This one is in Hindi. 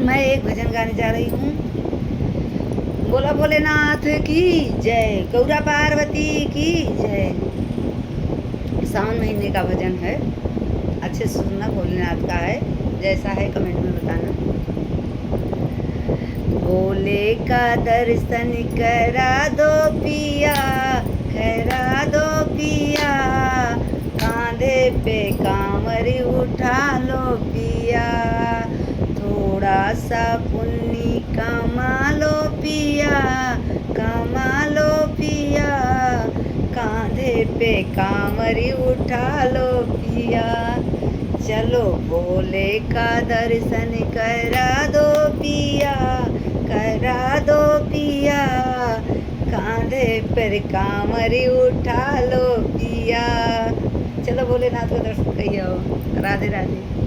मैं एक भजन गाने जा रही हूँ। बोला भोलेनाथ की जय, गौरा पार्वती की जय। सावन महीने का भजन है, अच्छे से सुनना। भोलेनाथ का है, जैसा है कमेंट में बताना। भोले का दर्शन करा दो पिया, करा दो पिया, कांधे पे कांवरी उठा लो पिया, थोड़ा सा पुण्य कमा लो पिया, कमा लो पिया, कांधे पे कांवरी उठा लो पिया, चलो भोले का दर्शन करा दो पिया, करा दो पिया, कांधे पर कांवरी उठा लो पिया। चलो भोलेनाथ का दर्शन करिए। राधे राधे।